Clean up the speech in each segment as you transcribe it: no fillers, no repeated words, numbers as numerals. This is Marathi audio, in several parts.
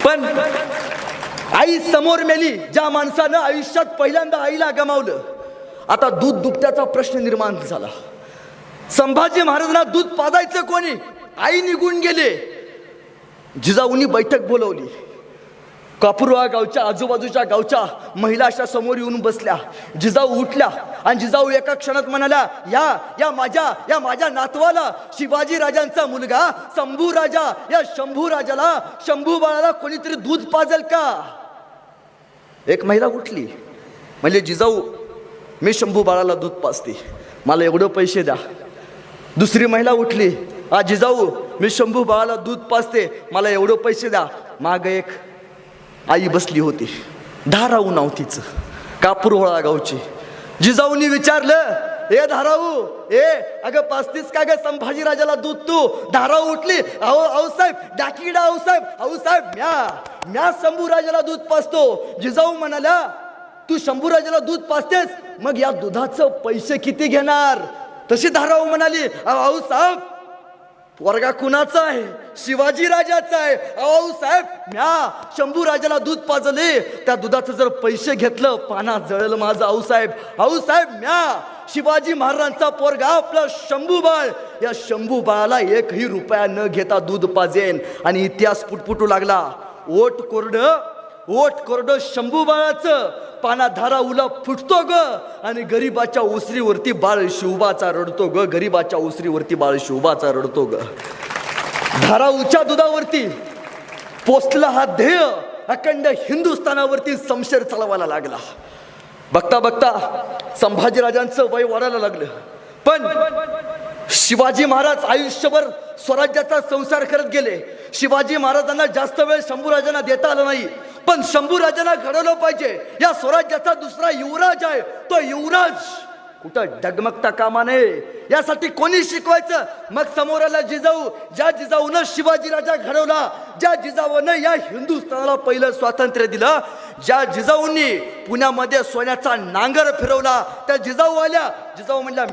पण आई समोर मेली, ज्या माणसानं आयुष्यात पहिल्यांदा आईला गमावलं. आता दूध दुभत्याचा प्रश्न निर्माण झाला. संभाजी महाराजांना दूध पाजायचं कोणी? आई निघून गेले. जिजाऊंनी बैठक बोलवली. कापूरवा गावच्या आजूबाजूच्या गावच्या महिला अशा समोर येऊन बसल्या. जिजाऊ उठल्या आणि जिजाऊ एका क्षणात म्हणाल्या, या माझ्या नातवाला, शिवाजी राजांचा मुलगा शंभू राजा, या शंभू राजाला, शंभू बाळाला कोणीतरी दूध पाजेल का? एक महिला उठली, म्हणजे जिजाऊ, मी शंभू बाळाला दूध पाजते, मला एवढं पैसे द्या. दुसरी महिला उठली, जिजाऊ, मी शंभू बाळाला दूध पाजते, मला एवढं पैसे द्या. माग एक आई बसली होती, धाराऊ नाव तिचं, कापूरहोळा गावची. जिजाऊंनी विचारलं, ए धाराऊ, अगं पाजतीस का ग संभाजी राजाला दूध तू? धाराऊ उठली, आऊसाहेब डाकीडा, आऊसाहेब म्या शंभू राजाला दूध पाजतो. जिजाऊ म्हणाल्या, तू शंभू राजाला दूध पाजतेस, मग या दुधाचं पैसे किती घेणार? तशी धाराऊ म्हणाली, आऊसाहेब पोरगा कुणाचा आहे? शिवाजी राजाचा आहे. साहेब, म्या शंभू राजाला दूध पाजले, त्या दुधाचं जर पैसे घेतलं पानात जळलं माझं. आऊसाहेब, म्या शिवाजी महाराजांचा पोरगा आपला शंभू बाळ, या शंभू बाळाला एकही रुपया न घेता दूध पाजेन. आणि इतिहास पुटपुटू लागला. ओट कोरड शंभू बाळाचं, पाना धारा उला फुटतो ग, आणि गरीबाच्या उसरीवरती बाळ शिवबाचा रडतो ग, गरीबाच्या उसरीवरती बाळ शिवबाचा रडतो ग. धाराऊच्या दुधावरती पोचला हा ध्येय अखंड हिंदुस्थानावरती शमशेर चालवायला लागला. बघता बघता संभाजीराजांचं वय वाढायला लागलं. पण शिवाजी महाराज आयुष्यभर स्वराज्याचा संसार करत गेले. शिवाजी महाराजांना जास्त वेळ शंभूराजांना देता आला नाही. पण शंभूराजांना घडवलं पाहिजे. या स्वराज्याचा दुसरा युवराज आहे, तो युवराज कुठं डगमगता कामा नये, यासाठी कोणी शिकवायचं? मग समोर आला जिजाऊ. ज्या जिजाऊनं शिवाजी राजा घडवला, ज्या जिजाऊनं या हिंदुस्थानाला पहिलं स्वातंत्र्य दिलं, ज्या जिजाऊंनी पुण्यामध्ये सोन्याचा नांगर फिरवला, त्या जिजाऊ आल्या. जिजाऊ म्हणल्या,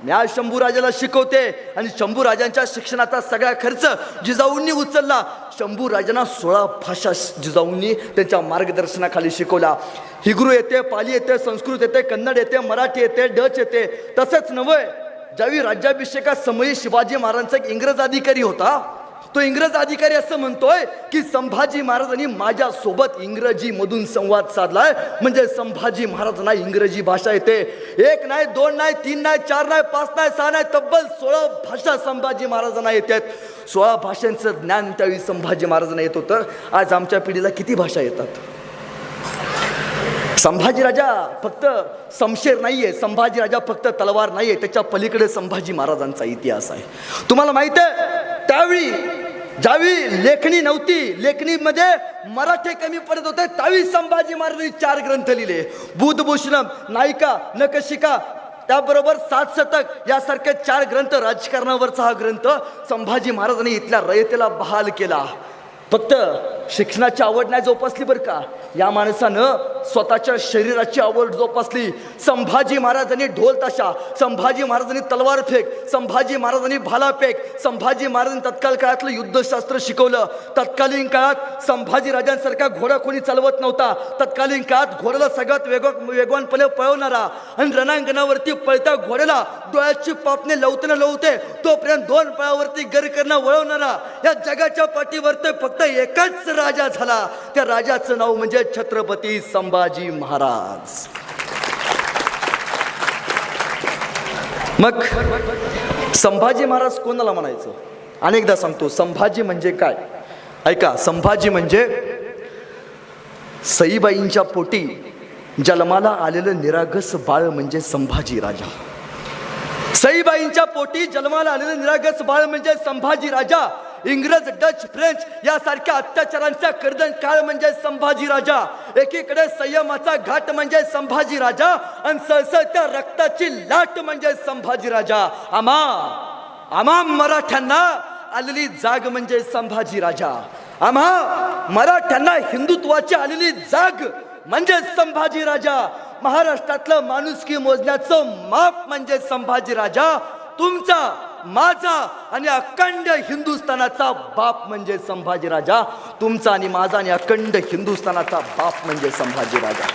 म्या शंभूराजाला शिकवते. आणि शंभूराजांच्या शिक्षणाचा सगळा खर्च जिजाऊंनी उचलला. शंभूराजांना 16 भाषा जिजाऊंनी त्यांच्या मार्गदर्शनाखाली शिकवला. हिब्रू येते, पाली येते, संस्कृत येते, कन्नड येते, मराठी येते, डच येते. तसंच नव्हे, ज्यावेळी राज्याभिषेका समयी शिवाजी महाराजांचा एक इंग्रज अधिकारी होता, तो इंग्रज अधिकारी असं म्हणतोय की संभाजी महाराजांनी माझ्या सोबत इंग्रजी मधून संवाद साधलाय, म्हणजे संभाजी महाराजांना इंग्रजी भाषा येते. 1 नाही, 2 नाही, 3 नाही, 4 नाही, 5 नाही, 6 नाही, तब्बल 16 भाषा संभाजी महाराजांना येतात. 16 भाषांचं ज्ञान त्यावेळी संभाजी महाराजांना येत होतं. आज आमच्या पिढीला किती भाषा येतात? संभाजी राजा फक्त शमशेर नाहीये, संभाजी राजा फक्त तलवार नाहीये, त्याच्या पलीकडे संभाजी महाराजांचा इतिहास आहे. तुम्हाला माहित आहे, त्यावेळी ज्यावेळी लेखणी नव्हती, लेखणीमध्ये मराठी कमी पडत होते, त्यावेळी संभाजी महाराजांनी 4 ग्रंथ लिहिले. बुधभूषणम, नायिका, नखशिका, त्याबरोबर 7 शतक यासारखे 4 ग्रंथ. राजकारणावरचा हा ग्रंथ संभाजी महाराजांनी इथल्या रयतेला बहाल केला. फक्त शिक्षणाची आवड नाही जोपासली बरं का, या माणसानं स्वतःच्या शरीराची आवड जोपासली. संभाजी महाराजांनी ढोल ताशा, संभाजी महाराजांनी तलवार फेक, संभाजी महाराजांनी भाला फेक, संभाजी महाराजांनी तत्काल काळातलं युद्धशास्त्र शिकवलं. तत्कालीन काळात संभाजी राजांसारखा घोडा कोणी चालवत नव्हता. तत्कालीन काळात घोड्याला सगळ्यात वेगवानपणे पळवणारा आणि रणांगणावरती पळत्या घोड्याला डोळ्याची पापणे लवते तोपर्यंत 2 पायावरती गरकरणं वळवणारा, या जगाच्या पाठीवरती फक्त एकच राजा झाला. त्या राजाचं नाव म्हणजे छत्रपती संभाजी महाराज. मग संभाजी महाराज कोणाला म्हणायचं? अनेकदा सांगतो, संभाजी म्हणजे काय? ऐका, संभाजी म्हणजे सईबाईंच्या पोटी जन्माला आलेलं निरागस बाळ म्हणजे संभाजी राजा. सईबाईंच्या पोटी जन्माला आलेलं निरागस बाळ म्हणजे संभाजी राजा. इंग्रज, डच, फ्रेंच यासारख्या अत्याचारांचा कर्दन काळ म्हणजे संभाजी राजा. एकीकडे संयमाचा घाट म्हणजे संभाजी राजा, आणि सळसळत्या रक्ताची लाट म्हणजे संभाजी राजा. आम्हा मराठ्यांना आलेली जाग म्हणजे संभाजी राजा. आम्हा मराठ्यांना हिंदुत्वाची आलेली जाग म्हणजे संभाजी राजा. महाराष्ट्रातलं माणुसकी मोजण्याचं माप म्हणजे संभाजी राजा. तुमचा माझा आणि अखंड हिंदुस्थानाचा बाप म्हणजे संभाजीराजा. तुमचा आणि माझा आणि अखंड हिंदुस्थानाचा बाप म्हणजे संभाजीराजा.